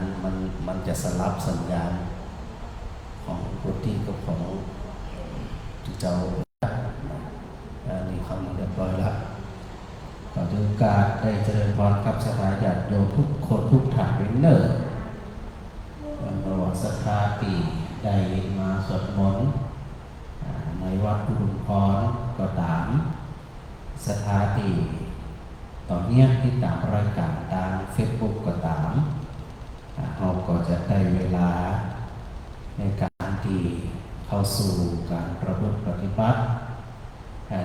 นั้นมันจะสลับสัญญาณของพุทธิกับของเจ้านี่คำเรียบร้อยแล้วก็ถือการได้เจริญพรกับศรัทธาญาติโยมทุกคนทุกท่านเป็นเนิ่นประวัติศรัทธาปีได้มาสวดมนต์ในวัดอุดมพรก็ตามศรัทธาปีตอนนี้ที่ตามรายการทางเฟซบุ๊กก็ตามเราก็จะได้เวลาในการที่เข้าสู่การประพฤติปฏิบัติ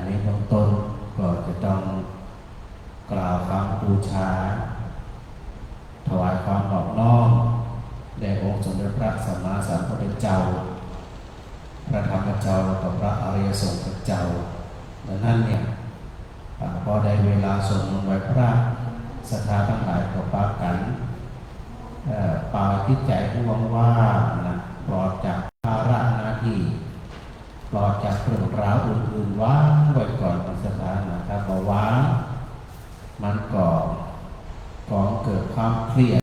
ในเบื้องต้นก็จะต้องกล่าวคำบูชาถวายความนอบน้อมแด่องค์สมเด็จพระสัมมาสัมพุทธเจ้าพระธรรมเจ้ากับพระอริยสงฆ์เจ้าดังนั้นเนี่ยพอได้เวลาสวดมนต์ไหว้พระศรัทธาทั้งหลายก็ปากันปาจิตใจผู้ว่างๆนะปลอดจากภาระหน้าที่ปลอดจากเรื่องราวอื่นๆว่างไว้ก่อนศรัทธานะครับพอว่างมันก็เกิดความเครียด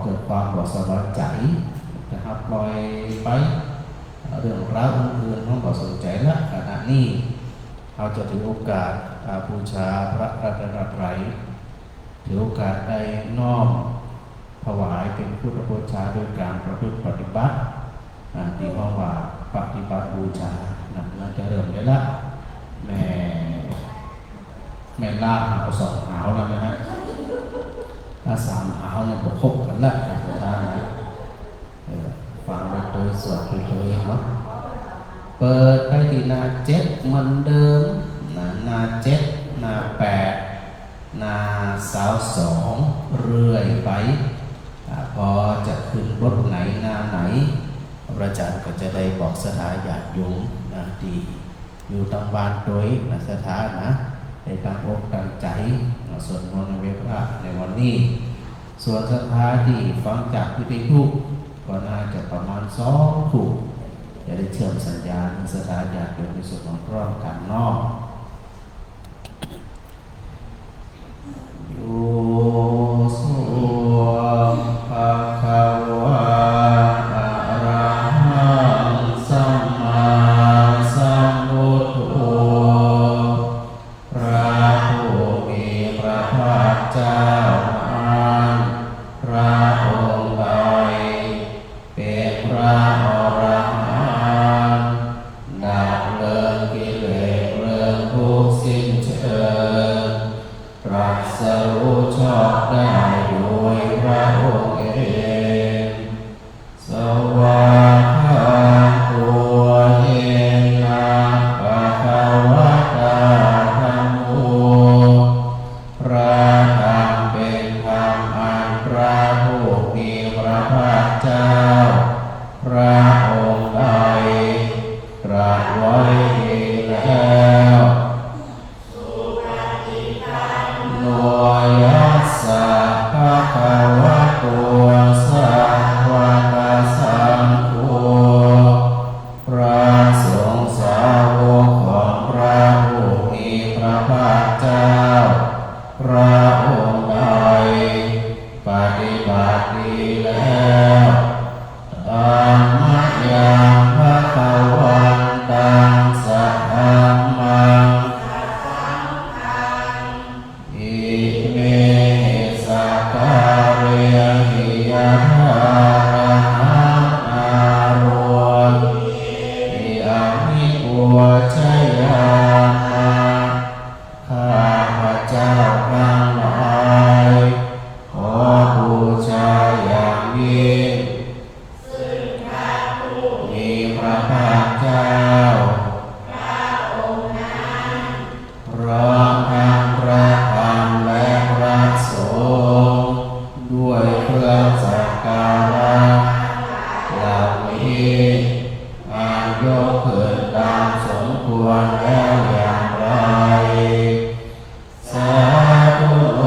เกิดความบ่สบายใจนะครับปล่อยไปเรื่องราวอื่นๆต้องบ่สนใจละขณะนี้เราจะถือโอกาสบูชาพระรัตนตรัยถือโอกาสได้น้อมถวายเป็นพุทธบูชาโดยการประพฤติปฏิบัติที่เรียกว่าปฏิบัติบูชาเราจะเริ่มได้ละแม่ล่าหาวสองหาวแล้วนะฮะถ้าสามหาวเนี่ยก็คบกันละได้นะฟังไปโดยสวดไปโดยเนาะเปิดไปที่หน้า7เหมือนเดิมหน้า7หน้า8หน้า22เรื่อยไปพอจะขึ้นบทไหนหน้าไหนพระอาจารย์ก็จะได้บอกสถานญาติโยมที่อยู่ตามบ้านโดยสถานนะในการอกตั้งใจสวดมนต์เวทระในวันนี้ส่วนสถานที่ฟังจากวิทยุก็น่าจะประมาณ2 ทุ่มจะได้เชื่อมสัญญาณสถานญาติโยมในส่วนของพร้อมกันนอกโยโสภะคะวะอะระหังสัมมาสัมพุทโธพระผู้มีพระภาคเจ้าพระองค์ใดเป็นพระอรหันต์ดับเลิกกิเลสเลิกทุกข์สิ้นเชิงตรัสรู้ชอบได้โดยพระองค์เองสวากขาตัวเองนะภะคะวะตาธัมโมพระธรรมเป็นธรรมอันพระผู้มีพระภาคเจ้าพระองค์ใดตรัสไว้ดีแล้วโนยัสสะภะคะวะโตสัพพะสังโฆพระสงฆ์สาวกของพระผู้มีพระภาคเจ้าพระองค์ใดปฏิบัติดีแล้วธัมมยังภะคะวันตังสัทธัมมังอิเมสักการะหิยะถาระนาโรอิอามิปุชยามาข้าพระเจ้าทั้งหลายขอบูชาอย่างยิ่งมีพระภาคเจ้าพร้อมทั้งพระธรรมและพระสงฆ์ด้วยเครื่องสักการะเหล่านี้อันยกขึ้นตามสมควรแล้วอย่างไรสาธุโอ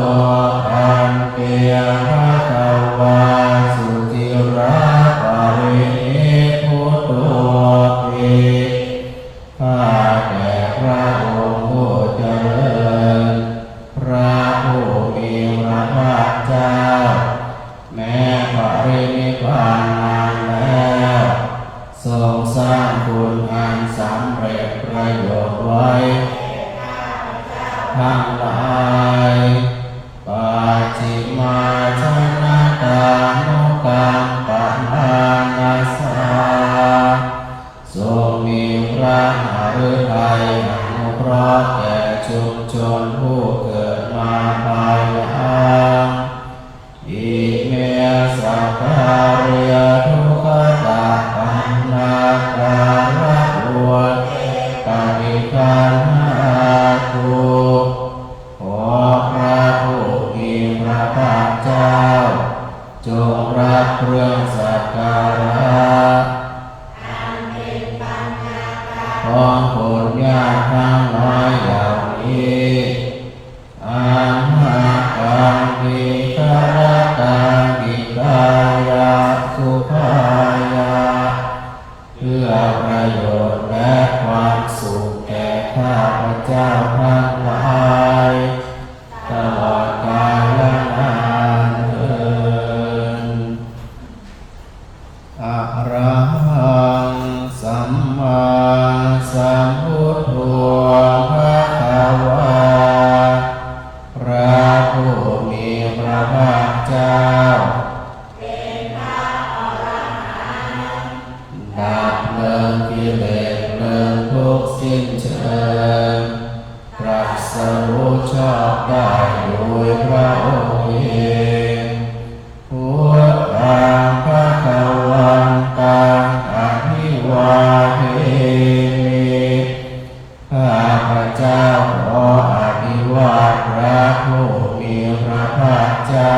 อันเปียภะคะวาสุจิระปรินิพพุตโตปิข้าแต่พระองค์ผู้เจริญพระผู้มีพระภาคเจ้า ประโยชน์ไว้ทั้งหลายปัจฉิมาชนะกานุกรรมปนานาสาทรงมีพระหฤทัยอนุเคราะห์แก่ชุมชนผู้เกิดมาภายหลังอิเมสัพพะเรียทุกขตาปันนาการะบวชปฏิคันหาตุขอพระผู้มีพระภาคเจ้าจงรับเครื่องสักการะของผลญาติทั้งน้อยเหล่านี้อันหากังกิกะระตังกิกายะสุภายะเพื่อประโยชน์และความสุขแก่ข้าพเจ้าทั้งหลายตลอดกาลนานเทอญอะระหังสัมมาสัมพุทโธภะคะวาพระผู้มีพระภาคเจ้าดับเพลิงกิเลสเพลิงทุกข์สิ้นเชิงตรัสรู้ชอบได้โดยพระองค์เองพุทธังภคะวันตังอะภิวาเทมิข้าพเจ้าขออภิวาทพระผู้มีพระภาคเจ้า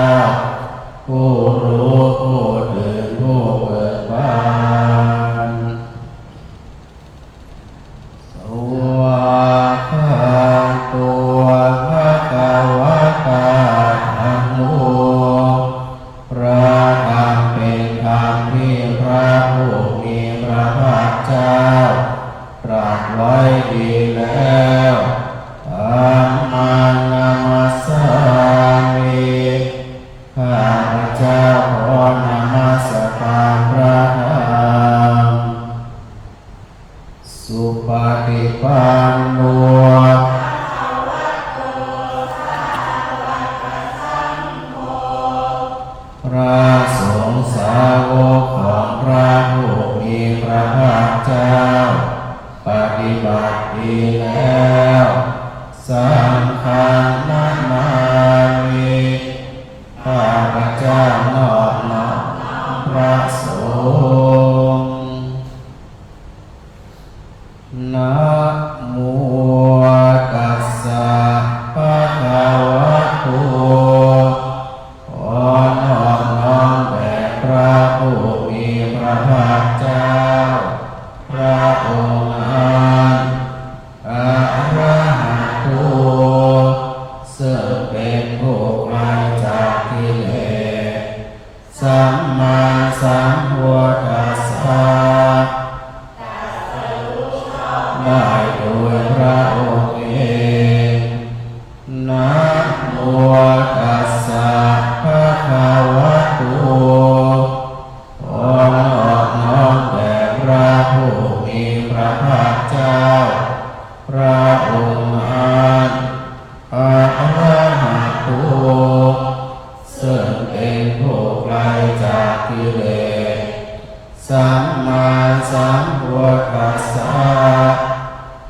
ผู้รู้ผู้ตื่นผู้เบิกบานสวากขาตัวภะคะวะตาธัมโมพระธรรมเป็นธรรมที่พระผู้มีพระภาคเจ้าตรัสไว้ดีแล้วธัมมังนามัสสามิข้าพเจ้าขอนมัสการพระธรรมสุปฏิปันโนพระสงฆ์สาวกของพระผู้มีพระภาคเจ้าปฏิบัติดีแล้วสังฆังนามามิข้าพเจ้านอบน้อมพระสงฆ์นะโมตัสสะภะคะวะโตขอนอบน้อมแด่พระผู้มีพระภาคเจ้าพระองค์อันอะระหะโตซึ่งเป็นผู้ไกลจากกิเลสสัมมาสัมพุทธัสสะได้โดยพระองค์เองนะโมตัสสะภะคะวะโตขอนอบน้อมแด่พระผู้มีพระภาคเจ้าพระองค์อันอะระหะโตซึ่งเป็นผู้ไกลจากกิเลสสัมมาสัมพุทธัสสะ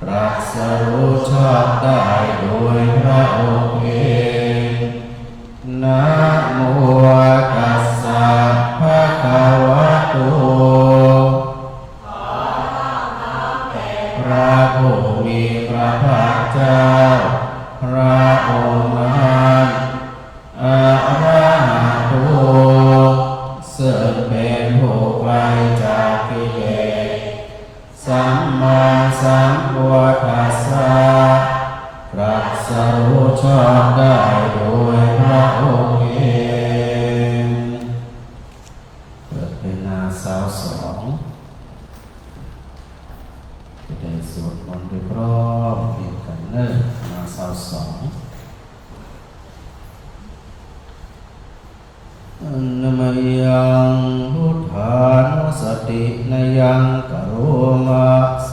ตรัสรู้ชอบได้โดยพระองค์เองนะโมตัสสะภะคะวะโตพระผู้มีพระภาคเจ้าพระองค์นั้นอะระหะโตซึ่งเป็นผู้ไกลจากกิเลสสัมมาสัมพุทธัสสะตรัสรู้ชอบได้โดยพระองค์เองเปิดเป็นหน้า22จะได้สวดมนต์ด้วยพร้อมเพียงกันเนิ่นหน้า22นมยังพุทธานุสตินยังกโรมาเส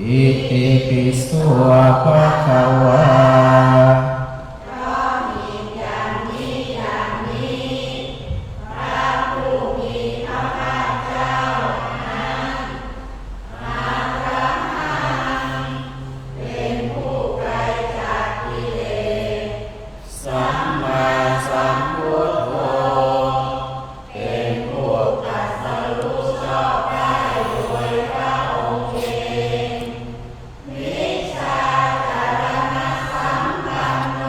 อิติปิโสภะคะวาสัมมาสัมพุทโธเป็นผู้ตรัสรู้ชอบได้โดยพระองค์เองวิชาจารณสัมปันโน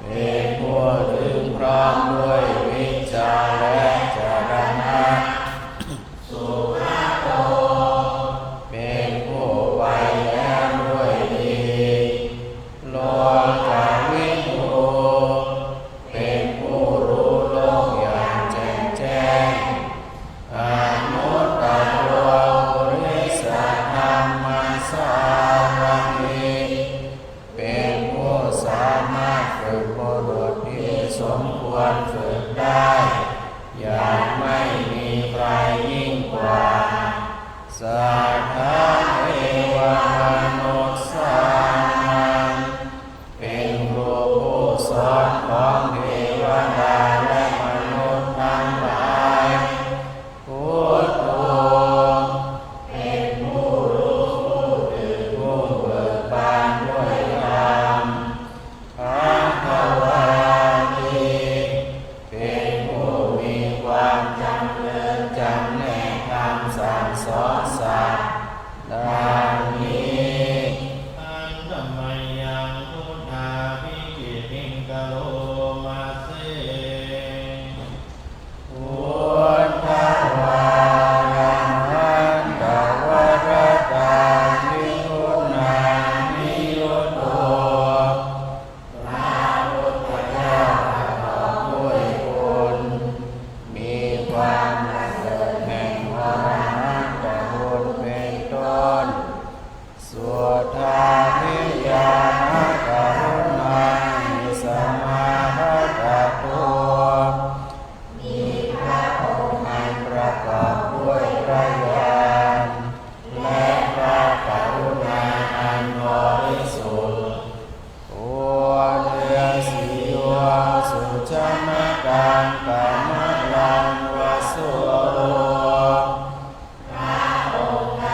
เป็นผู้ถึงพร้อมด้วยวิชาและจารณะสุภโตเป็นผู้ไวและด้วยดีโลกาวิทูเป็นผู้รู้โลกอย่างแจ่มแจ้งอนุตตรปุริสธรรมสารถิเป็นผู้สามารถฝึกบุรุษที่สมควรฝึกได้อย่างไม่มีใครยิ่งกว่าสัทธะเทวมนุสสานังเป็นครูผู้สอนของเทวดาและมนุษย์ทั้งหลายพุทโธเป็นผู้รู้ผู้ตื่นผู้เบิกบานด้วยธรรมภควาติเป็นผู้มีความจำเริญจำแนกธรรมสั่งสอนสัตว์ดังนี้อันธรรมยังพุทธาภิกิติงกโลมาเสพุทธวารันตวรตาวิมุตนานิยุตโตพระพุทธเจ้าประกอบด้วยคุณมีความประเสริฐแห่งพระมหากรุณาเป็นต้นสุทธาภิญาณกรุณานิสมาภัตตัวมีพระองค์อันประกอบด้วยพระญาณและพระกรุณาอันบริสุทธิ์โอเดือสิวะสุจมการกามลังวสุโรพระองค์ใด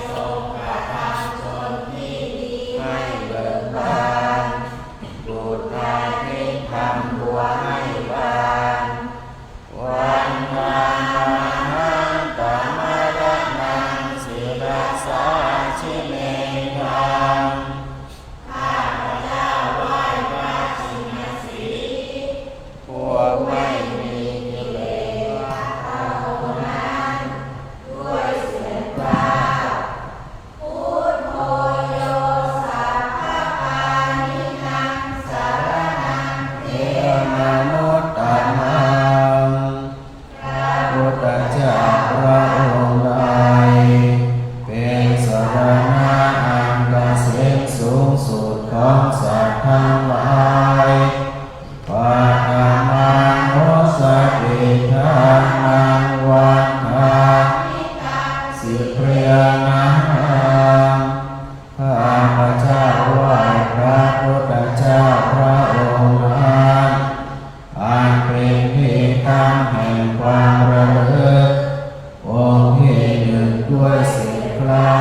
ทรงกระทำชนที่ดีให้เบิกบานบุตรพาทิ้งทำบัวให้บานวันนามาหันตมรณังศิรสาชิเมธังข้าพเจ้าไหว้พระชินสีผู้ไม่มีกิเลสเอานั้นด้วยเสียงกล่าวพุทโธโยสัพพะปานิทังสารนังเทมนุตตมังพระพุทธเจ้าพระองค์ใดเป็นสรณะอันเกษมสูงสุดของสัตว์ทั้งหลายปะหามังโมสติทานังวันทาสิเพรียนังข้าพเจ้าไหว้พระพุทธเจ้าพระองค์นั้นอันเป็นที่ตั้งแห่งความระลึกองค์ที่หนึ่งด้วยสิ่งกล้า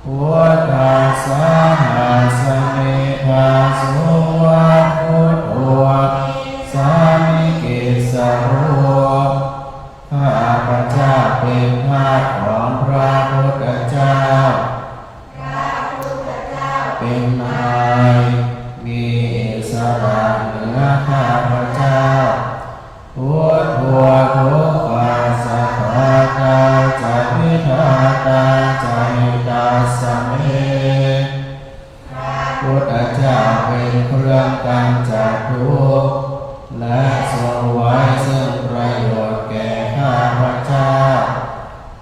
พุทธัสสะหาสมิทาสุวัตพุทโธสามิกิสโรข้าพเจ้าเป็นทาสของพระพุทธเจ้าเป็นนายมีอิสระเหนือข้าพเจ้าพุทโธทุกขาสัพพะตาจะพิทาตาจะหิตาสเมพุทธเจ้าเป็นเครื่องกำจัดทุกข์และทรงไว้ซึ่งประโยชน์แก่ข้าพเจ้า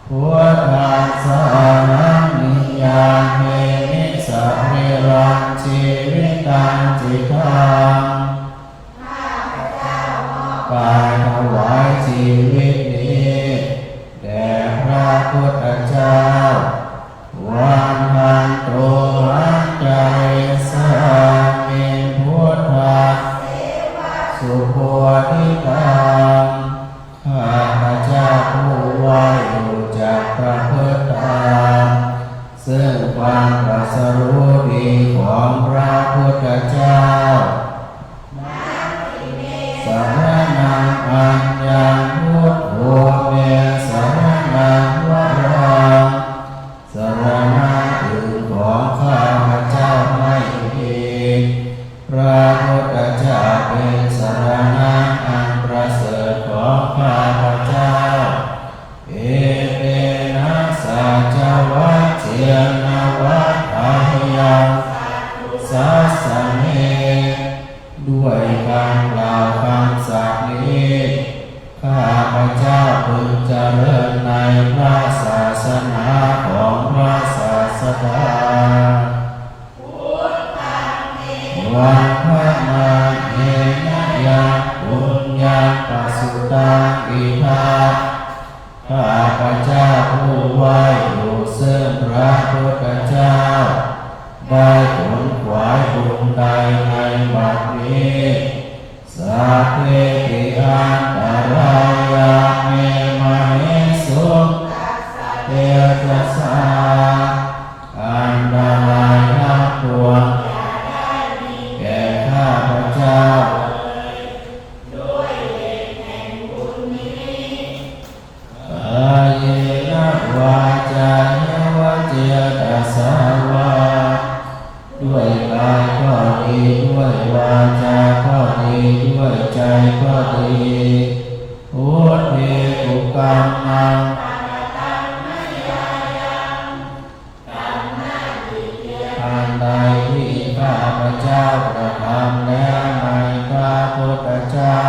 พุทธัสสะนังนิยาเมนิสัพพิรังชีวิตังจิตังกายถวายชีวิตนี้แด่พระพุทธเจ้า สรู้ดีของพระพุทธเจ้าสารนังอัญญังพุทโธเมสารนังวรังสารณะอื่นของข้าพเจ้าไม่มีพระพุทธเจ้าเป็นสารณะอันประเสริฐของข้าพเจ้าเอเตนะสัจวัคเชนะวัฏฐายังสัสสะเมด้วยการกล่าวคำสัตย์นี้ข้าพเจ้าพึงเจริญในพระศาสนาของพระศาสดาวันพระมาเอนะยาปุญญาปัสสุตังอิทัปข้าพเจ้าผู้ไหว้บูชาพระพุทธเจ้าได้ขนขวายบุญใดในบัดนี้สัพเพติอันตรายาเมมหิสุเตจัสสาอันตรายทั้งปวงแก่ข้าพเจ้ากายนะวาจาวะเจตสาวาด้วยกายก็ดีด้วยวาจาก็ดีด้วยใจก็ดีพุทเทกุกรรมังอันใดที่ข้าพเจ้ากระทำแล้วในพระพุทธเจ้า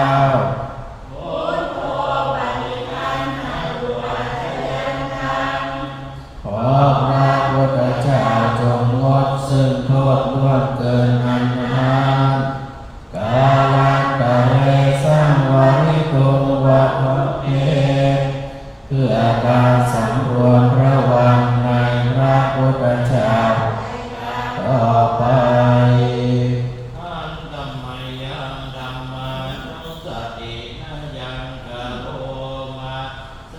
ขอพระพุทธเจ้าจงงดซึ่งโทษล่วงเกินอันมากกาลันตะเรสังวริโกวัฏเทเพื่อการสำรวมระวังในพระพุทธเจ้าต่อไปอันธัมมัยยังธัมมานุสตินะยังกะโลมาเส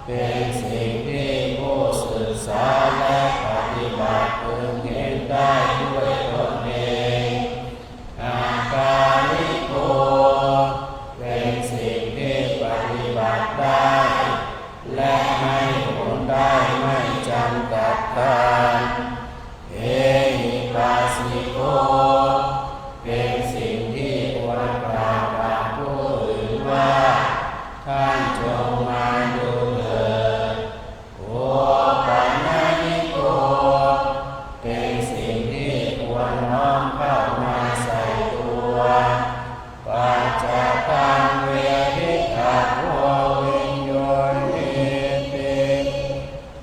เป็นสิ่งที่ผู้ศึกษาและปฏิบัติพึงเห็นได้ด้วยตนเองอาการิโกเป็นสิ่งที่ปฏิบัติได้และให้ผลได้ไม่จำกัดการเอหิปัสสิโกเป็นสิ่งที่ควรกล่าวกับผู้อื่นว่าท่านจงมาดูเถิดโอปัญญิโกเป็นสิ่งที่ควรน้อมเข้ามาใส่ตัวปัจจตังเวทิตาโววิญโยนิติ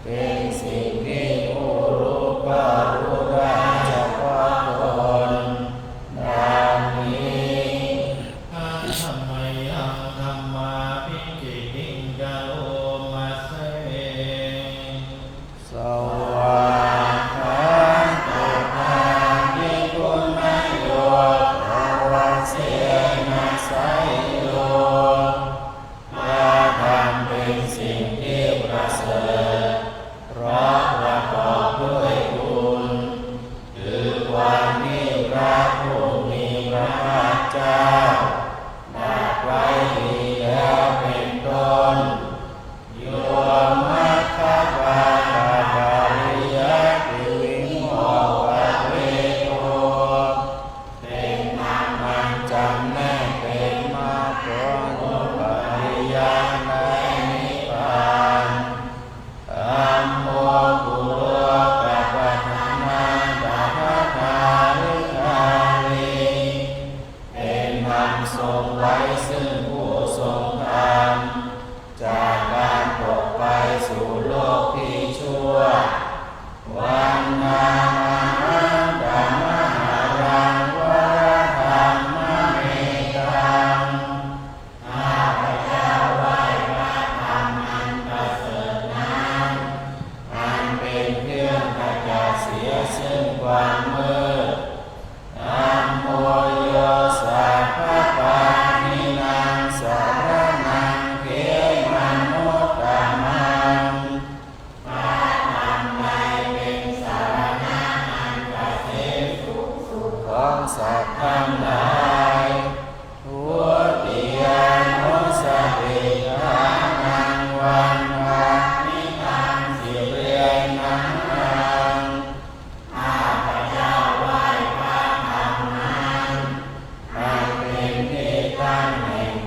เป็นสิ่งที่ผู้รู้ก็รู้ได้เฉพาะตนดังนี้ธัมมัยยังธัมมาภิกขิติงกะโลมาเสสวากขาโตทานิกุณโยภวเสนะไสโยพระธรรมเป็นสิ่งที่ประเสริฐเพราะประกอบด้วยคุณคือความที่พระผู้มีพระภาคเจ้าตรัสไว้ดีแล้วเป็นต้นโยมัคคปาตาปาริยติวิโมวะเวโตเป็นธรรมอันจำแนกเป็นมรรคผลปริยัติและนิพพานธัมโมกุโลกัปปะทานาดาภทาริกาลีเป็นธรรมทรงไว้ซึ่งผู้ทรงธรรมจากการตกไปสู่โลกที่ชั่ววันนามาดัมมหารังวรธรรมเมตังข้าพเจ้าไหว้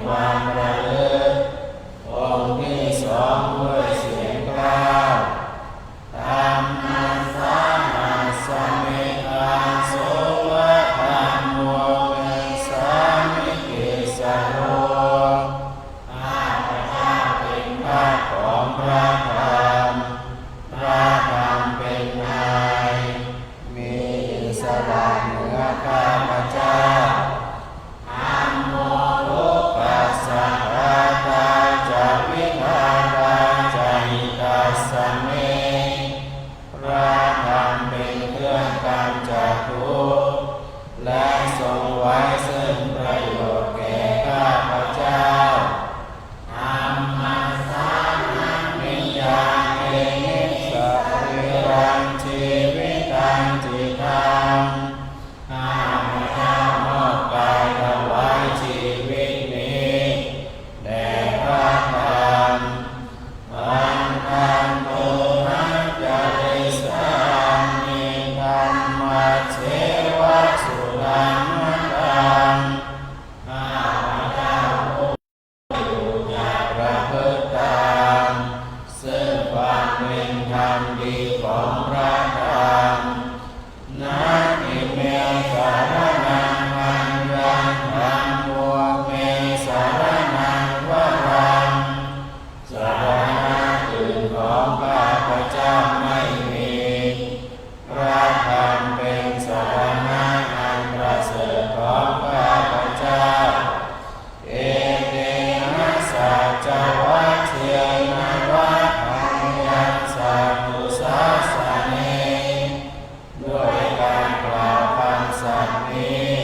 ความระลึกองค์ที่สองด้วยเสียงกล้าวธัมมัสสะมาสมิอาโสวะธัมโมเวสามิกิสโลข้าพเจ้าเป็นพระของพระธรรมพระธรรมเป็นนายมีอิสระเหนือข้าพเจ้าธัมโมทุกขัสสะทาตาจะวิภาตาจะหิตัสสะเมพระธรรมเป็นเครื่องกำจัดทุกข์และทรงไว้ซึ่งประโยชน์แก่ข้าพเจ้าธัมมัสสะนัมมิยังเอหิสะริรังชีวิตังจิตังข้าพเจ้ามอบกายถวายชีวิตนี้แด่พระธรรมอันตันโตนัจจาริสามิธัมมัสเสวะสุรังมะตังข้าพเจ้าผู้จะประพฤติตามซึ่งความเป็นธรรมดีของพระธรรมนะอิเมสารนังอัญญังธัมโมเมสารนังวรังสรณะอื่นของข้าพเจ้าไม่มีพระธรรมเป็นสรณะอันประเสริฐของข้าพเจ้าเอเตนะสัจวัคเชนะวะอัญญังสัพพุสัสสะเนด้วยการกล่าวคำสัตย์นี้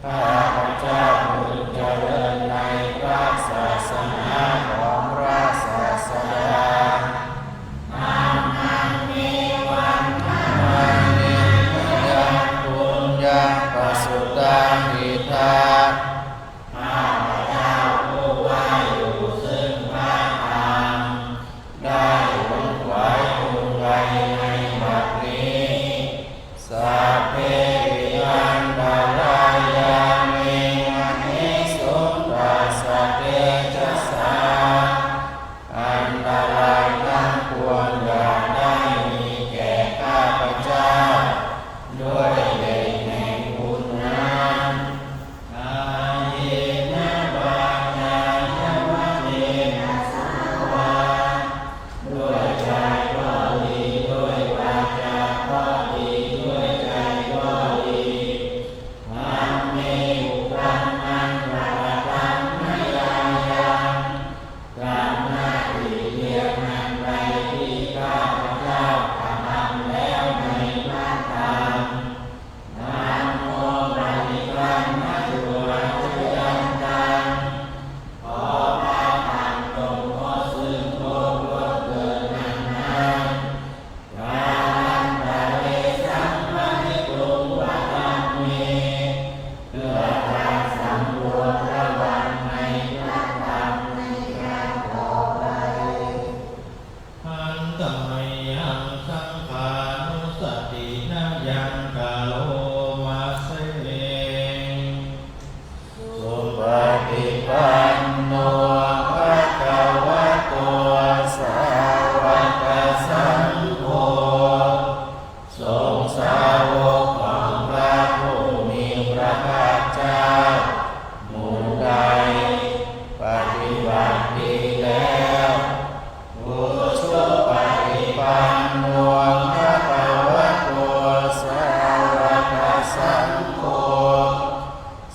ข้าพเจ้าพึงเจริญในพระศาสนาของพระศาสดาอามันมีวันมันนิยังปุญญาปัสสุตาหิตาข้าพเจ้าผู้ว่าอยู่ซึ่งพระธรรมได้ขวนขวายภูมิใจในบัดนี้สัพเพอันตรายามิมหิสุตัสสะเตชะสาอันตรายทั้งปวงอย่าได้มีแก่ข้าพเจ้าด้วยเดชแห่งบุญนั้นอาเยนะวาจายะวะเทนะสุวาด้วยใจก็ดีด้วยวาจาก็ดีด้วยใจก็ดีธัมเมอุปันนังวะธัมมยังยังกรรมหน้าที่เรียกนำไปที่ข้าพเจ้ากระทำแล้วในพระธรรมนะโมปฏิปันนะตุตุยันตังขอพระธรรมจงงดซึ่งโทษล่วงเกินนั้นนั้นกาลันตะเรสัมมานิโกวะธัมเมเพื่อการสำรวมระวังในพระธรรมในการต่อไปอันตมัยยังสังขานุสตินายังกาโลมาเสเงสุปฏิปันโนภะคะวะโตสาวกสังโฆทรงสาวกของพระผู้มีพระภาคเจ้าหมู่ใดปฏิบัติดีแล้วบุชุปฏิปันโนภะคะวะโตสาวกสังโฆ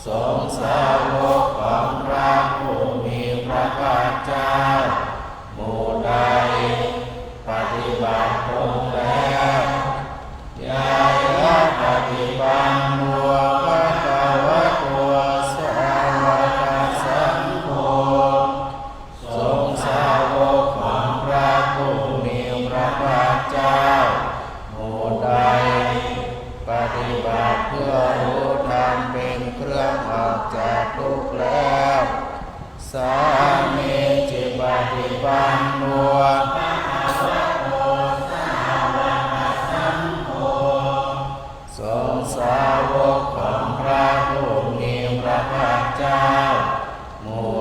ทรงสาวกของพระผู้มีพระภาคเจ้าหมู่ใดปฏิบัติตรงแล้วยายะปฏิปันโนภะคะวะโตสาวกสังโฆทรงสาวกของพระผู้มีพระภาคเจ้าหมู่ใดปฏิบัติเพื่อรู้ธรรมเป็นเครื่องออกจากทุกข์แล้ว สามีจิปฏิปันโนภะคะวะโตสาวกสังโฆทรงสาวกของพระผู้มีพระภาคเจ้าหมู่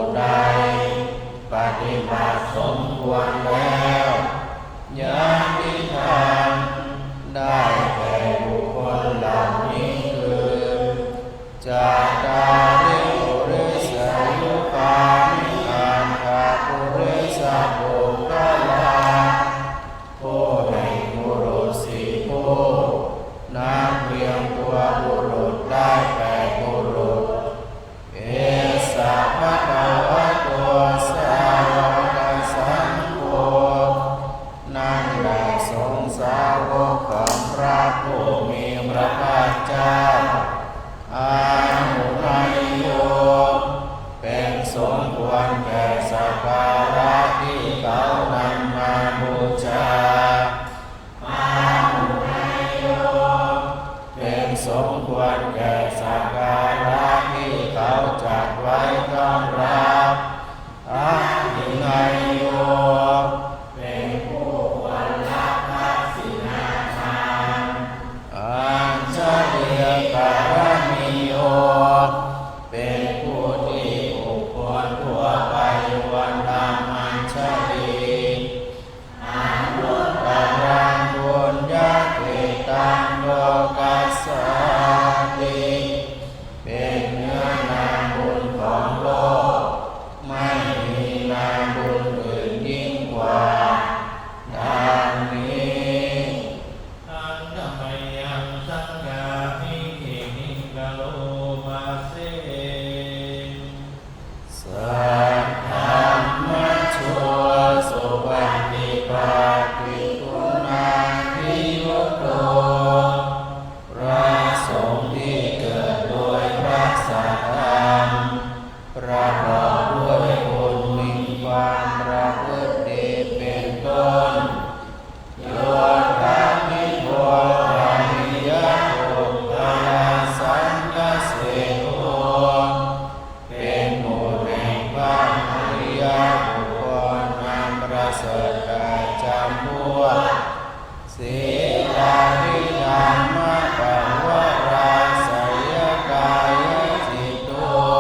มควรแก่สักการะที่เขานำมาบูชาเป็นสมควรแก่สักการะที่เขาจัดไว้ต้อนรับอาหินัยโยเป็นผู้ควรรับทักษิณาทานอัญชลีกรณิโยเป็นผู้ที่บุคคลทั่วไปควรทำอัญชลีอนุตตรังบุญญาเกตังโลกัสสติเป็นเนื้อนาบุญของโลกไม่มีนาบุญอื่นยิ่งกว่าดังนี้อันธรรมยังสังฆามิหินิกะโลมาเสสัทธัมมัชโชสุปันติปาติคุณังทิยุตโตพระสงฆ์ที่เกิดโดยพระสัทธรรมประกอบด้วยบุญมีความประพฤติดีเป็นต้นโยธามิโภรามิยะโภตาสังฆเสโภเป็นหมู่แห่งพระอริยบุคคลอันประเสริฐกาจำพวกศีลาธิธรรมะปวราสยกายจิตตัว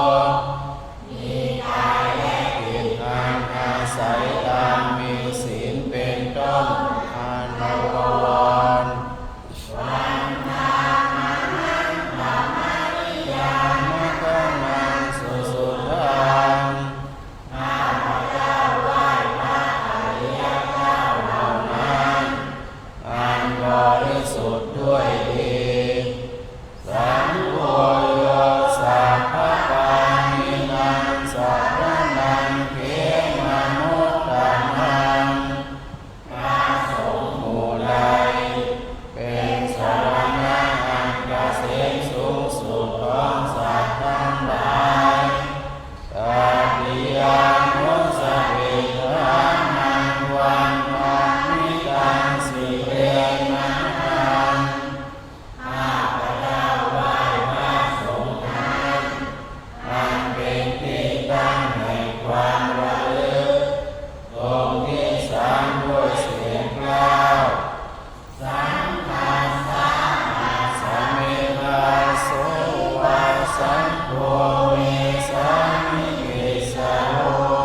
มีกายและจิตอันอาศัยตามมีศีลเป็นต้นอานุภวรณ์วันทานังธรรมนิยามะนังสุสุทังข้าพเจ้าไหว้พระอริยเจ้าเหล่านั้นอันบริสุทธิ์ด้วยดีสังโฆโยสัพพะปานินังสัพพะนังเขมนุตตมังพระสงฆ์หมู่ใดเป็นสรณะอันเกษมสูงสุดของสัตว์ทั้งหลายตติยานุสติธรรมังวันมามิตังสิเรนังข้าพเจ้าไหว้พระสงฆ์นั้นอันเป็นที่ตั้งแห่งความระลึกตรงที่สามด้วยเสียงกล่าวสังฆัสสะสะเมธาโสวาสังโฆเมสามิเกสโล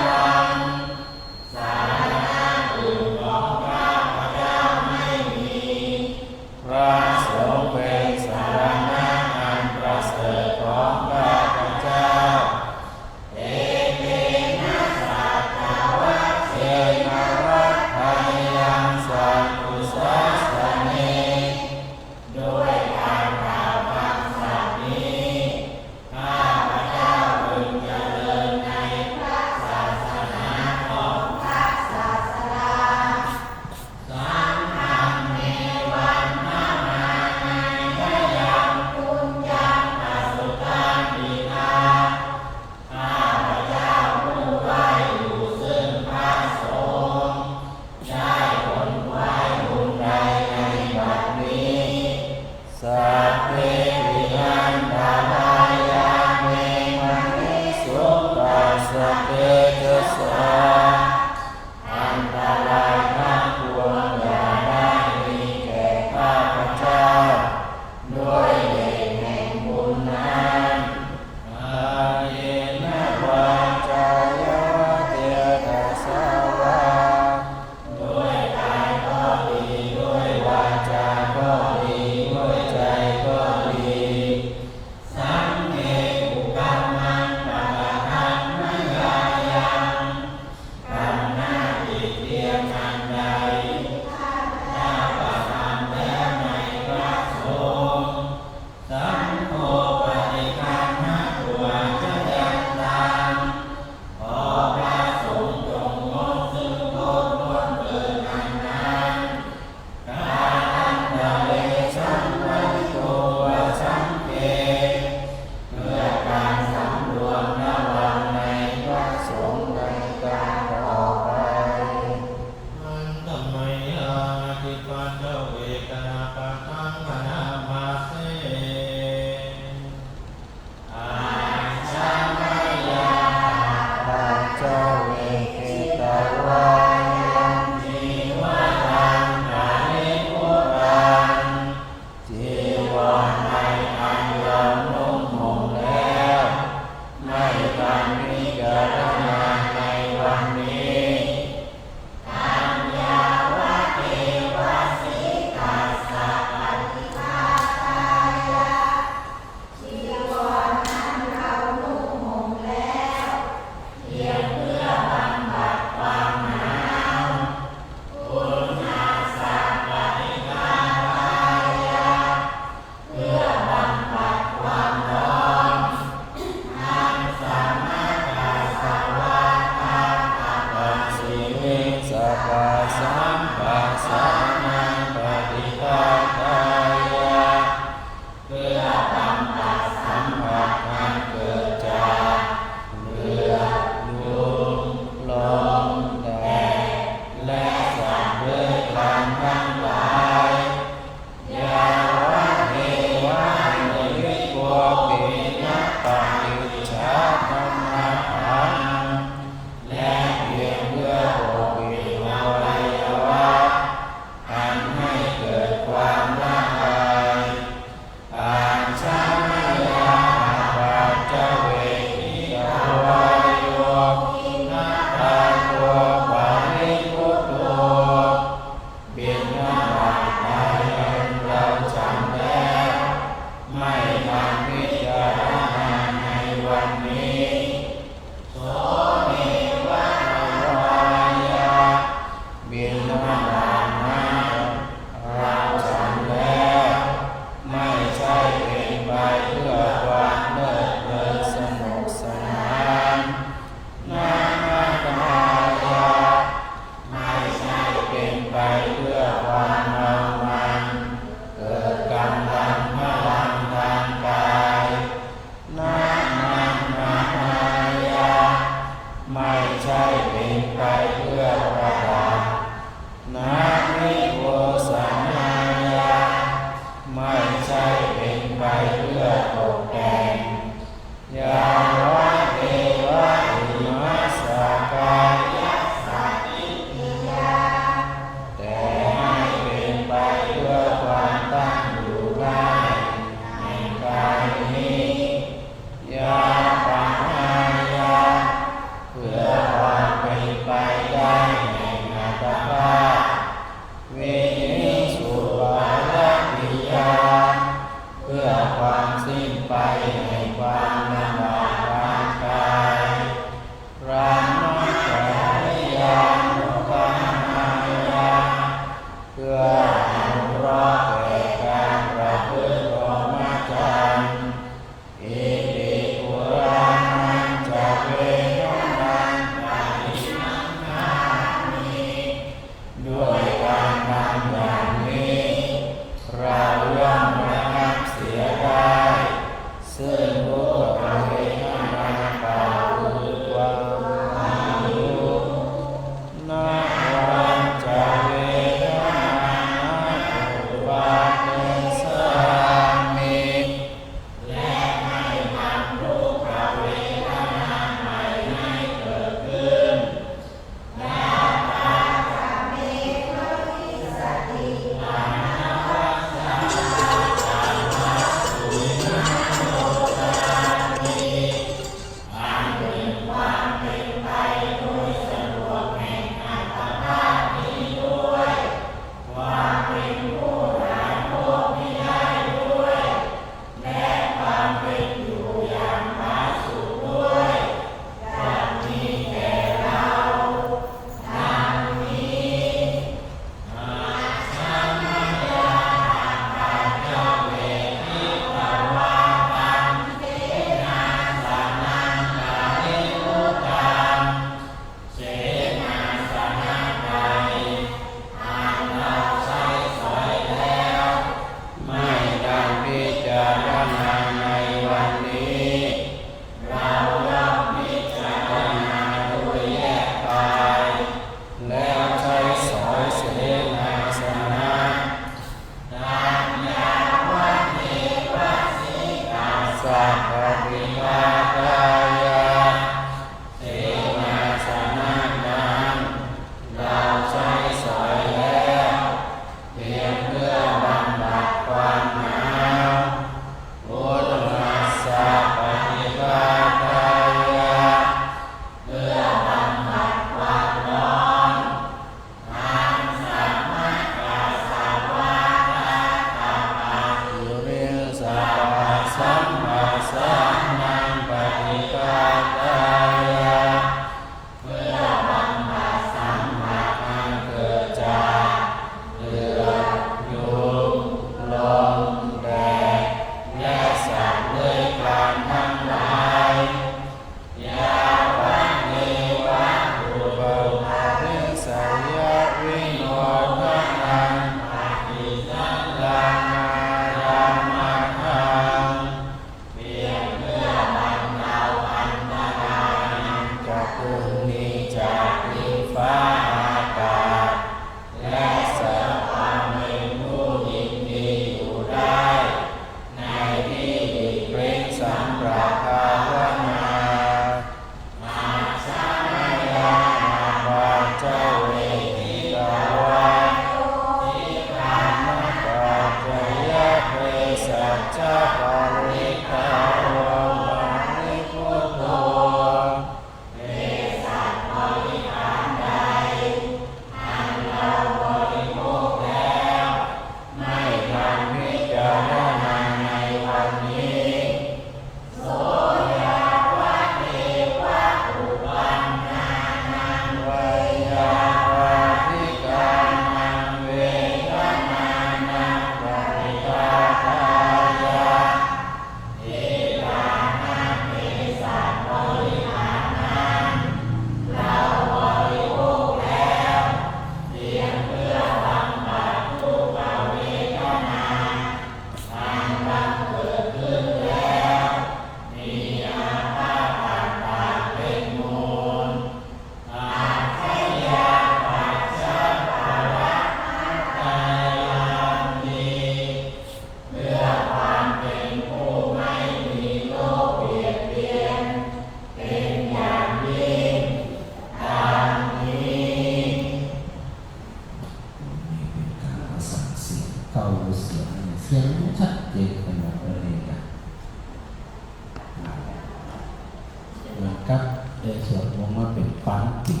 ได้สวดมนต์มาเป็นพันปี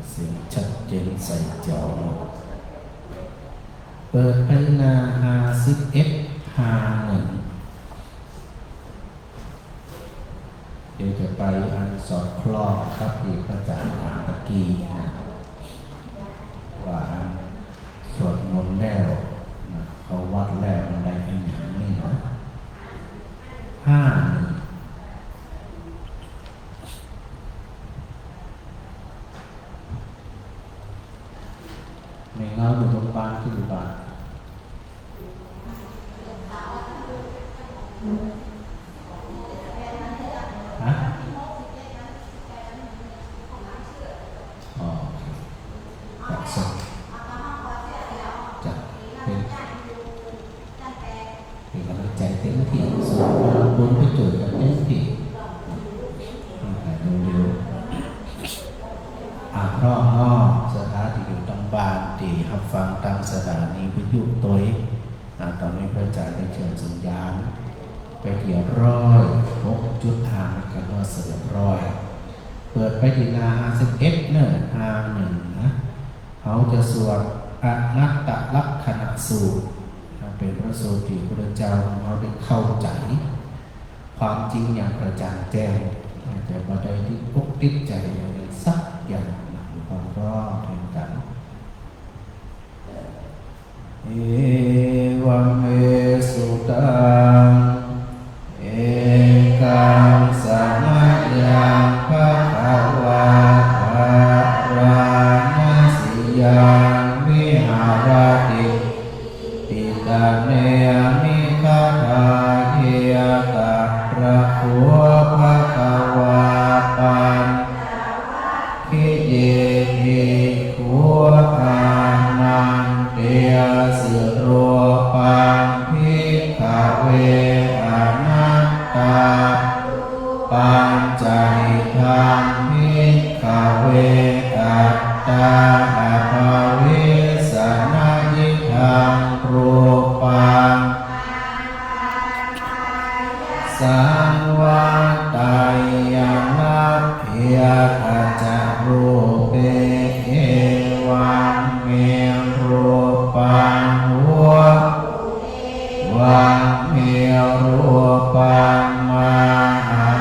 เสียงชัดเจนใส่เจ้าเปิดพัฒนา5151เดี๋ยวจะไปอันสอดคล้องครับที่พระอาจารย์ถามตะกี้นะว่าสวดมนต์แล้วนะเขาวัดแล้วมันได้เป็นอย่างนี้นะ51ในเงาอยู่ตรงบ้านที่อยู่บ้านฮะอ๋อจัดส่งจัดเป็นกำลังใจเต็มที่สวดมนต์บุญไปเจอกันเต็มที่เร็วๆรอบนอกสถานที่อยู่ตรงบ้านที่รับฟังตามสถานีวิทยุตัวเองตอนนี้พระอาจารย์ได้เชิญสัญญาณไปเที่ยว6 จุดทางกันว่าเสร็จร้อยเปิดไปที่นา51เนี่ย51นะเขาจะสวดอนัตตลักขณสูตรเป็นพระสูตรที่พระเจ้าเขาได้เข้าใจความจริงอย่างกระจ่างแจ้งแต่ประเด็นที่ปกติดใจสักอย่างความรอดแห่งกันเอวังเอสุตังเอกังสัมมายังภะคะวะอะระหะสิยังวิหารติติตาเนมิคาทาเทยตะระโคภะคะวะปันคิเยหิขัวอานันเตียสิโรปังพิขเวอนัตตาปัญจนิธังพิขเวอัตตาอภวิสนายิทังรูปังสังวัตตายานัพเพยอาจารูเปเอวังเมรูปังหัววังเมรูปังมา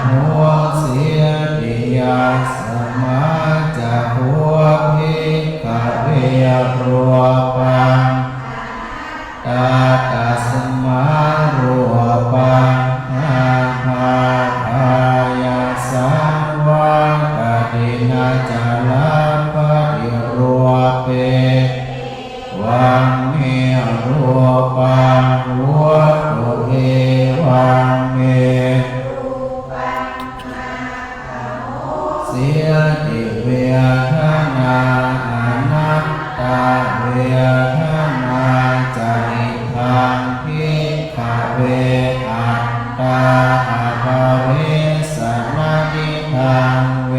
หัวเสียติยาสมาจะหัวพิกเวรัวปังตาตาสมารัวปังอาภาทายาสังวากตินาจาลาปฏิรัวเปวังเมรัวปังหัวโตเอวังเมเสียติเวทนาอนัตตาเวทนาจานิทังพิขเวอัตตาอภเวสนานิทังเว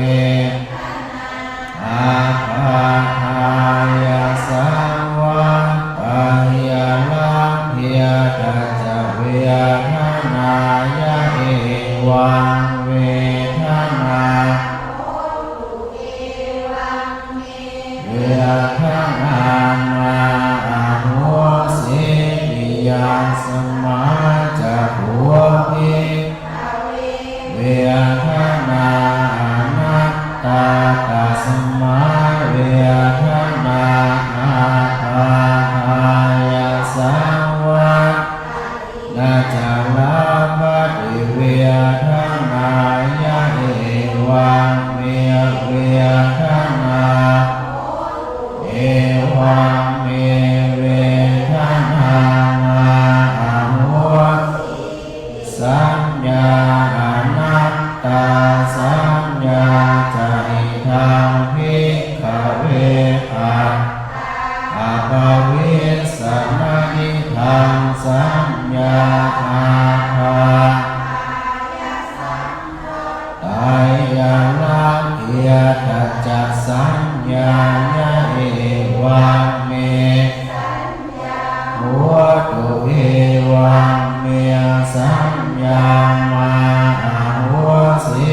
อาภาทายาสังวัตตายาลักเพียตัจจเวทนายะเอวังเวทนาเวทนามาหัวเสียสมาจะหัวพิเวทนาอนัตตาตาสมาเวทนาอาภาทายาสังวัตนาจาลาภติเวทนายะเอวังเมเวทนาเอวังเมเวทนามาหัวสัญญาอนัตตาสัญญาจานิทังพิขเวอัตอภวิสนานิทังสัญญาอาภาตายาลักเอียตัจจสัญญายะเอวังเมหัวตุเอวังเมสัญญามาหัวเสี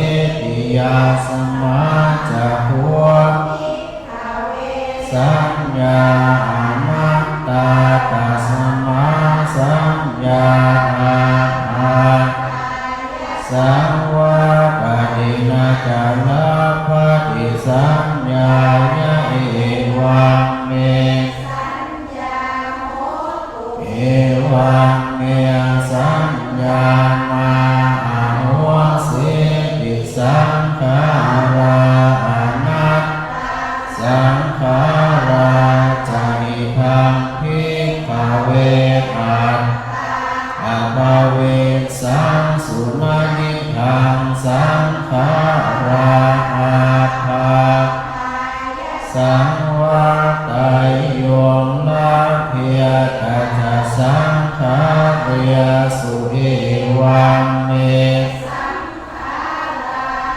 ยาสมาจะหัวสัญญาอนัตตาตัสมาสัญญาอาสังวาปฏินาจาลาภติสัญญายะเอวังเมเอวังเมสัญญามาอาหัวสิติสังขาราอนัตสังขาราจานิพังพิภเวอัตอภเวสังสุมานิทังสังขาราอาภาสังวาตายโยมลาเพียตัจสังขาเรียสุเอวังเม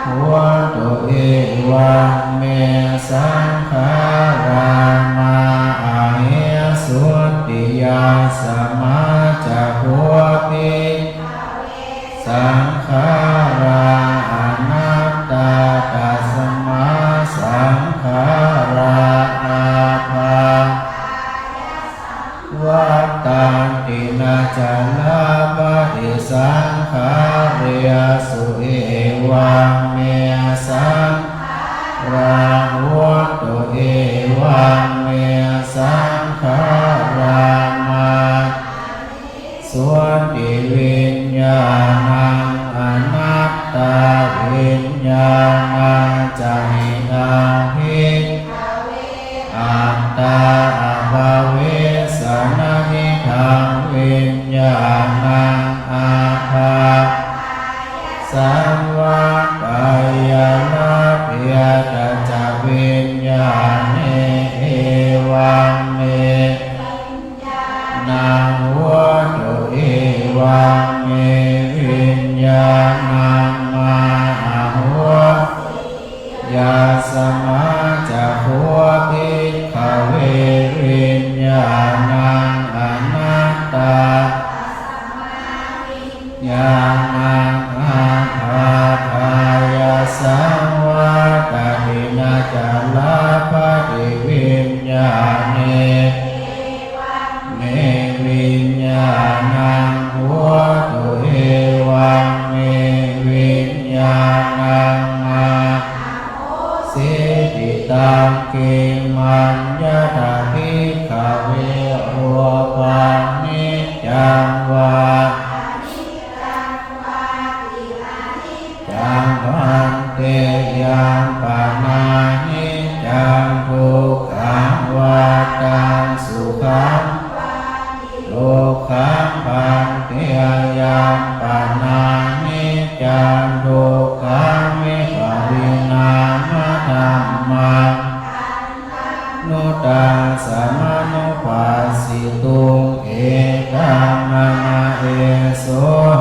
หัวตุเอวังเมสังขารามาอาเหสุติยาสมาจะหัวปิสังขาราอนัตตาตัสมาสังขาราอาภาวัตตันตินาจาลาภติสังขาเรียสุเอวังเมสังราหัวตุเอวังเมสังขารามาส่วนติวิญญาณังอนัตตาวิญญาณังจานิทังพิอัตตาอภเวสนานิทังวิญญาณังอาภาสังวาปายานาเพียตัจจวิญญาณเอวังเมนาหัวตุเอวังเมวิญญาณังมาหัวยาสมาจะหัวปิขเววิญญาณังอนัตตาญาณังอาภาทายาสังวาตตินาจาลาภติวิญญาเนเมวิญญาณังหัวตุเอวังเมวิญญาณังอาสิติตังเกมัญญาตาภิกขเวรัวปังนิจจังวาจังพันเตยังปานานิจังทุกขังวาตังสุขังโลขังพันเตยังปานานิจังทุกขังวิปริณามธรรมังนุตังสมานุปัสสิตุงเอตังนามาเอโส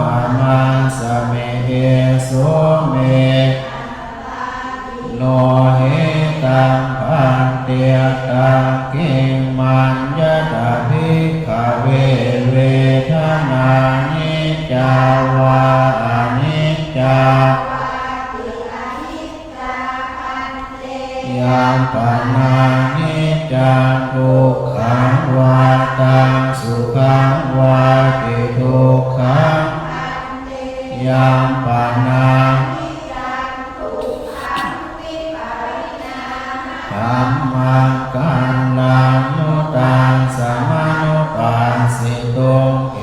หามังสเมเอโสเมโนเหตังพันเตียตังกิมัญญาตาภิกขเวเวทนานิจจาวาอนิจจายามปานานิจจังทุกขังวาตังสุขังวาติทุกขังยามปานาธัมมังกันลังนุตังสมานุปัสสิตุงเอ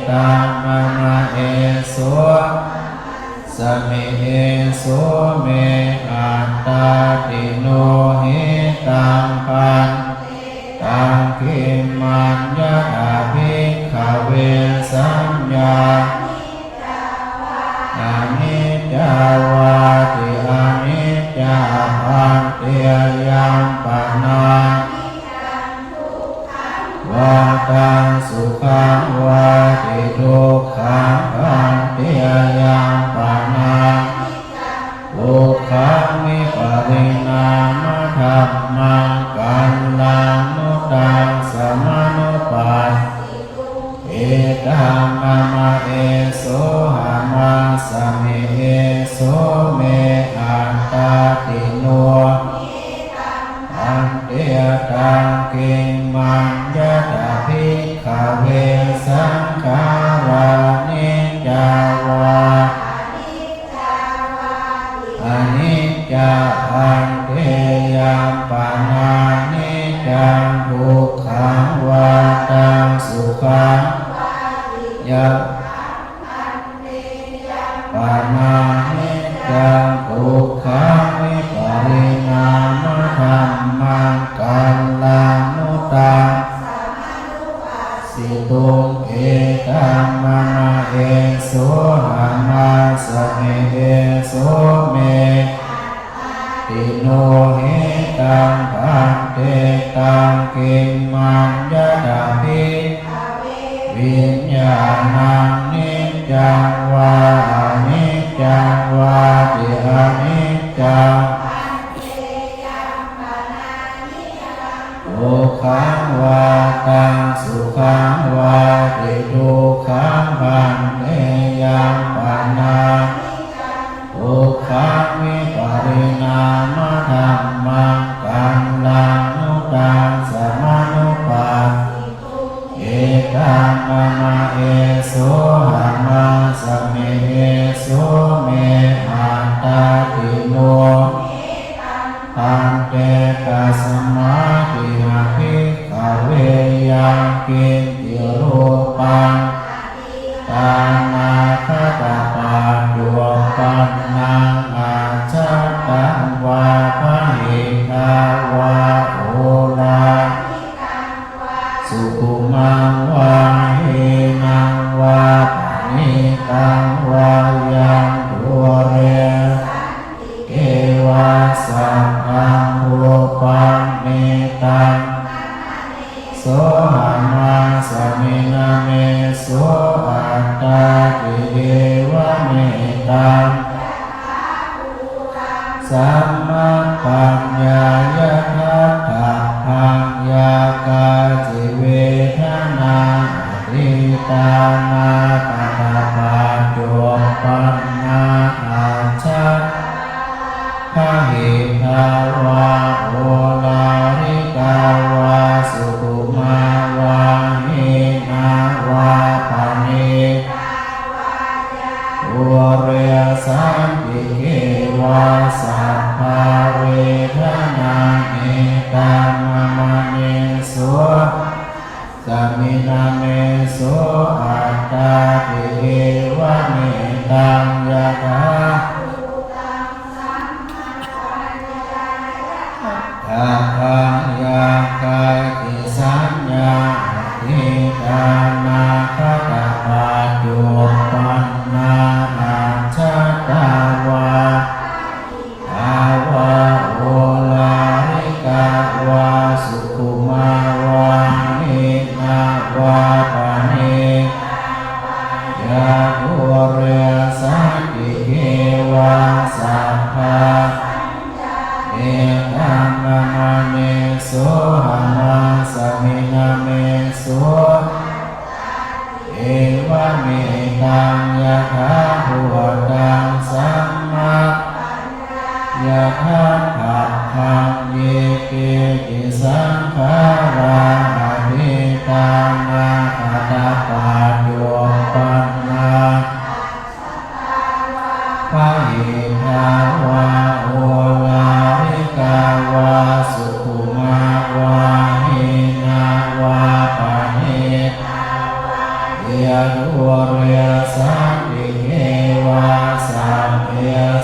ตังมะนะเอโสสเมเอโสเมอัตตาติโนหิตังปันตังคิมัญญาตาภิกขเวสัญญาอนิจจาวาติอนิจจาพันเตียยังปานาวาตังสุขังวาติทุกขังพันเตียยังปานาทุกขังวิปริณามธรรมัง อัตตาติโนอันเตตังกิมัญญะตาภิกขเวสังขารานิจจาวาอนิจจาอันเตยังปานานิจจังทุกขังวาตังสุขังยัปปานานิจจังทุกขังวิปริณามธัมมังกัลลานุตังสิตุงเอตัมมนะเอโสหามาสเมเอโสเมติโนเหตังพันเตตังกิมมัญญะดาภิวิญญาณังนิจจังวาอนิจจังวาติอนิจจังทุกขังวาตังสุขังวาติทุกขังพันเตยังปานาทุกขังวิปริณามธัมมังกัลลานุตังสมานุปัสเอตัมมนะเอโสหามาสเมเอโสเมอัตตาติโนอันเตตัสมาติอาภิกขเวยังกินติรูปังตานาคตาปาดวงปันนังอาชัตตังวาภหิทาวาโอลาสุขุมังวาหินังวาปณิตังวายังดัวเรเกวาสังฆังรูปังเมตังโสหามาสมินาเมโสอัตตาติเดวะเมตังสัมมาปัญญายะทัฏฐะพังยากาจิเวทนาติตานาปะทะปาจวงปันนาอาชัตพะหิทาวาโอลาริกาวาสุขุมาวาหินาวาปานิอุเรสันติเกวาสัพพะเวทนาเอตัมมะมะเนโสสมินาเมโสอัตตาติเอวะเมตังยะถาอาภังยากาติสัญญาติตานาคตาปาจุปันนาอาชัตตาวาอาวาโอลาริกาวาสุขุมาวาหินาวาปานิยาทุเรสันติเกวาสัพพะเอตัมมะมะเนโสหามาสมินาเมโสเอวะเมตังยะถาภูตังสัมมายะถาภัพพังเยเกติสังขาราอภิตานาคตาปาโยปันนาภะหิทาวาโอลาริกาวาสุขุมาวาหินาวาปานิยะทุเรสันติเกวาสัพเพ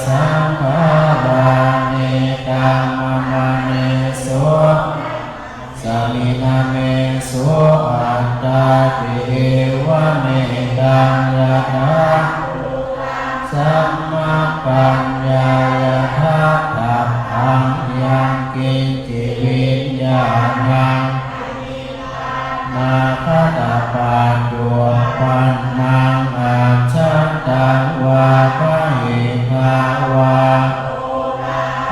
สังขารานิตัมมะมะเนโสสมินาเมโสอัตตาติเอวะเมตังยะถาสัมมาปัญญายะทัฏฐะพังยังกินจิวิญญาณังนาคตาปาจวงปันนังอาชัตตังวาภหิทาวา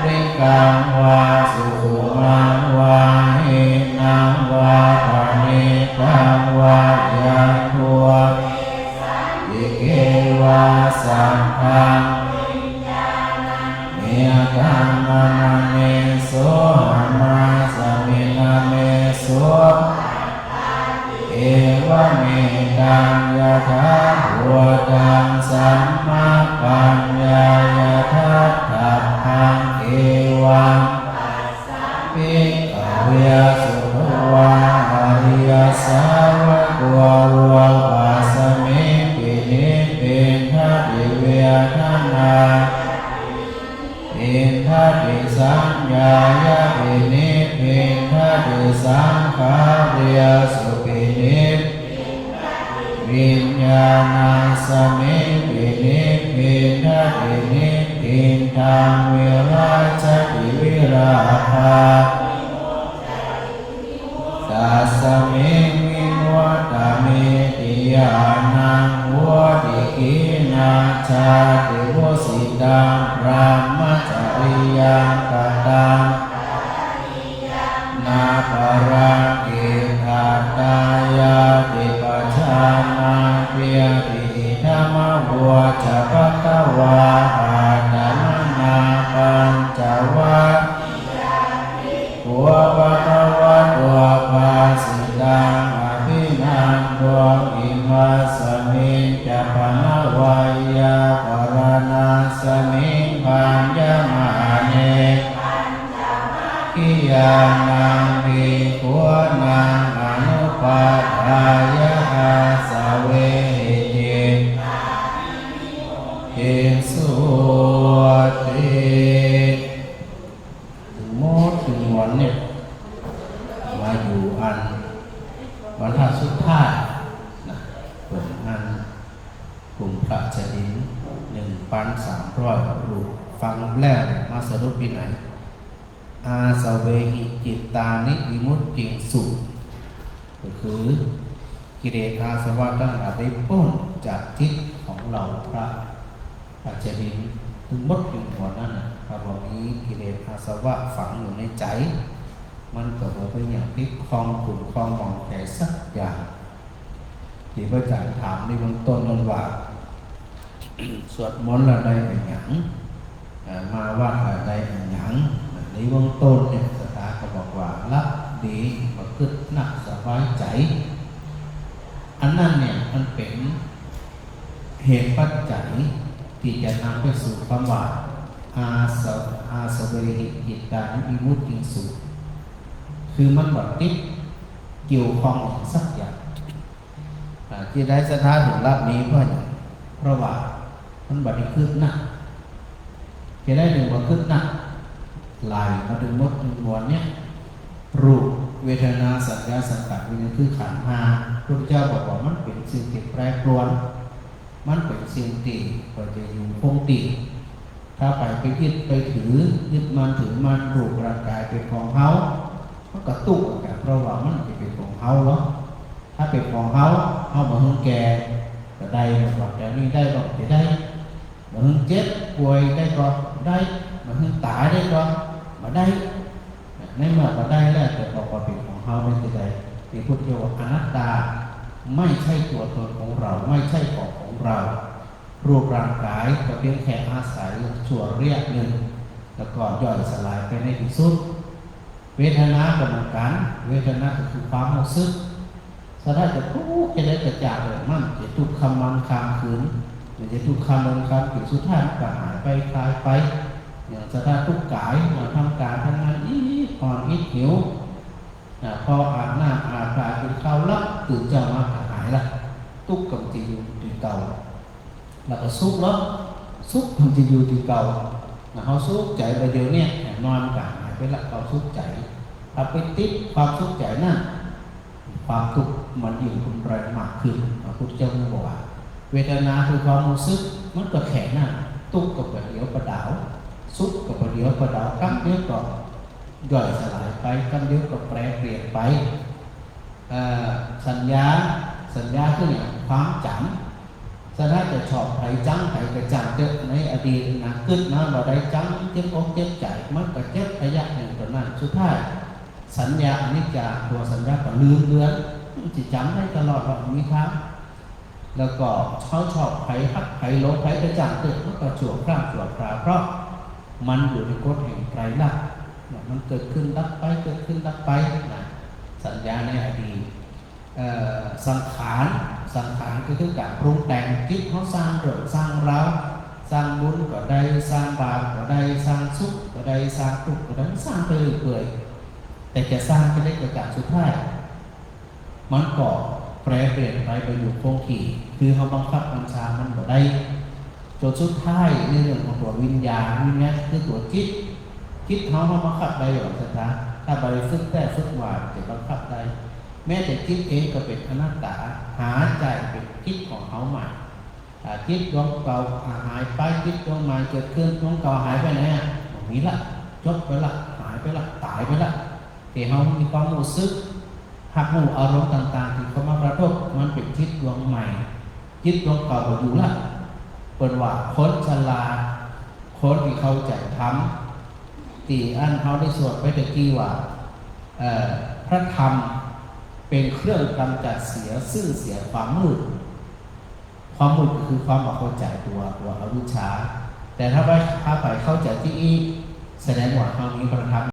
ริกังวาสุขุมังวาหินังวาปานิตังวายังทัวอิเกวาสังฆัง กัมมานาเมโสหามาสมินาเมโสเอวะเมตังยะถาหัวตังสัมมาปัญญายะทัตถัพพังเอวังภิกขเวสุภวาอริยสาวกรวมปัสสมิปินิปินทัตติเวทนาปินทัตติสัญญายะปินิปินทัตติสังขาริยสุปินิวิญญาณังสมิปินิปินทัตตินิปินทังวิราชติวิราภาตัสสมิงวิมุตตะเมติยานังวัวติกินาชาติวสิตังพระมัจจริยังกตังนาปรากิทัตตายาติปัจจานังเปียติธรรมวัวจะภควาอาตมนาปัญจวัคหัวภควะตัวภาสิตังอภินันโตอิมัสสมิงจะปนวายาปรณาสมิงปัญญมาเนกิยานังภิกขุนังอนุปัฏฐายะอาสาเวหิเอสุติถึงโมดถึงมวลเนี่ยมาอยู่อันบรรทัดสุดท้ายนะเปิดอันกลุ่มพระเจดิน1,300 รูปฟังแล้วมาสรุปปีไหนอาสเวหิจิตตานิวิมุตติสุก็คือกิเลสอาสวะทั้งหลายได้พ้นจากทิศของเราพระปัจเจดินถึงหมดอยู่หัวนั่นนะพระบอกนี้กิเลสอาสวะฝังอยู่ในใจมันก็บอกเป็นอย่างที่คลองขุ่นคลองมองแก่สักอย่างที่พระอาจารย์ถามในเบื้องต้นนั้นว่า สวดมนต์อะไรเป็นอย่างมาว่าอะไรเป็นอย่างในเบื้องต้นเนี่ยสตาก็บอกว่ารับดีก็คึกหนักสบายใจอันนั้นเนี่ยมันเป็นเหตุปัจจัยที่จะนำไปสู่ความว่าอาสเวหิจิตตานิวิมุตติสุคือมันแบบติดเกี่ยวข้องสักอย่างที่ได้สถานถึงรับนี้เพราะอย่างเพราะว่ามันบัดนี้คืบหน้าจะได้หนึ่งว่าคืบหน้าลายมาดึงมดดึงมวลเนี่ยรูปเวทนาสัญญาสังขารวิญญาณคือขันธ์ห้าพระพุทธเจ้าบอกว่ามันเป็นสิ่งที่แปรปรวนมันเป็นสิ่งที่ก็จะอยู่คงติถ้าไปยึดไปถือยึดมันถือมันรูปร่างกายเป็นของเฮามันก็ตุกกันเพราะว่ามันจะเป็นของเฮาเนาะถ้าเป็นของเฮามาหึงแก่ก็ได้บอกแต่นี่ได้บอกจะได้มาหึงเจ็บป่วยได้ก็ได้มาหึงตายได้ก็มาได้ในเมื่อมาได้แล้วแต่บอกว่าเป็นของเฮาไม่ใช่ที่พุทธเจ้าว่าอนัตตาไม่ใช่ตัวตนของเราไม่ใช่ของเรารูปร่างกายก็เพียงแค่อาศัยส่วนเรียกหนึ่งแล้วก็ย่อยสลายไปในที่สุดเวทนาก็เหมือนกันเวทนาก็คือความรู้สึกสถานจะทุกข์จะได้จะจากเลยมันจะทุกข์คำมันคำคืนมันจะทุกข์คำมันคำคืนสุดท้ายมันก็หายไปคลายไปอย่างสถานทุกข์กายมาทำการทำงานอ่อนอิดหิวพออาบน้ำอาบน้ำเป็นข้าวลับตื่นเช้ามาหายละทุกข์กับที่อยู่ที่เก่าแล้วก็สุขแล้วสุขมันจะอยู่ที่เก่าเขาสุขใจไปเดียวเนี่ยนอนกันหายไปละเขาสุขใจถ้าไปติดความสุขใจนั่นความทุกข์มันยิ่งรุนแรงมากขึ้นพระพุทธเจ้าบอกว่าเวทนาคือความรู้สึกมันก็แข็งน่ะทุกข์กับประเดี๋ยวประดาวสุขกับประเดี๋ยวประดาวครั้งเดียวก็ย่อยสลายไปครั้งเดียวก็แปรเปลี่ยนไปสัญญาคืออย่างความจำสถานจะชอบไผ่จังไผ่กระจังเจอในอดีตนะขึ้นมาเราได้จังเจ็บอกเจ็บใจมันก็เจ็บระยะหนึ่งตอนนั้นสุดท้ายสัญญาอนิจจาตัวสัญญาก็ลืมเลือนจะจำได้ตลอดแบบนี้ครับแล้วก็เขาชอบไผ่ฮักไผ่โลภไผ่กระจังเจอมันก็ชั่วครั้งชั่วคราวเพราะ มันอยู่ในกฎแห่งไตรลักษณ์มันเกิดขึ้นดับไปเกิดขึ้นดับไปนะสัญญาในอดีตสังขารก็คือการปรุงแต่งจิตเขาสร้างเรื่องสร้างราวสร้างบุญก็ได้สร้างบาปก็ได้สร้างสุขก็ได้สร้างทุกข์ก็ได้สร้างไปเรื่อยๆแต่จะสร้างไปได้เกิดจากสุดท้ายมันก็แปรเปลี่ยนไปอยู่คงที่คือเขาบังคับบัญชามันก็ได้จนสุดท้ายในเรื่องของตัววิญญาณคือตัวจิตเขาบังคับได้อย่างสัจจะถ้าบริสุทธิ์แต่ฝึกว่าจะบังคับได้แม้แต่จิตเองก็เป็นอนัตตาหาใจเป็นจิตของเขาใหม่จิตดวงเก่าหายไปจิตดวงใหม่เกิดขึ้นดวงเก่าหายไปไหนมีละจบไปละหายไปละตายไปละแต่เขามีความรู้สึกหักหูอารมณ์ต่างๆที่เขามากระทบมันเป็นจิตดวงใหม่จิตดวงเก่าก็อยู่ละเป็นว่าคนฉลาดคนที่เขาใจทำตีอันเขาได้สวดไปตะกี้ว่าพระธรรมเป็นเครื่องกำจัดเสียซื่อเสียความมืดก็คือความไม่เข้าใจตัวอวิชชาแต่ถ้าไปเข้าใจที่อีแสดงว่าเขามีพระธรรม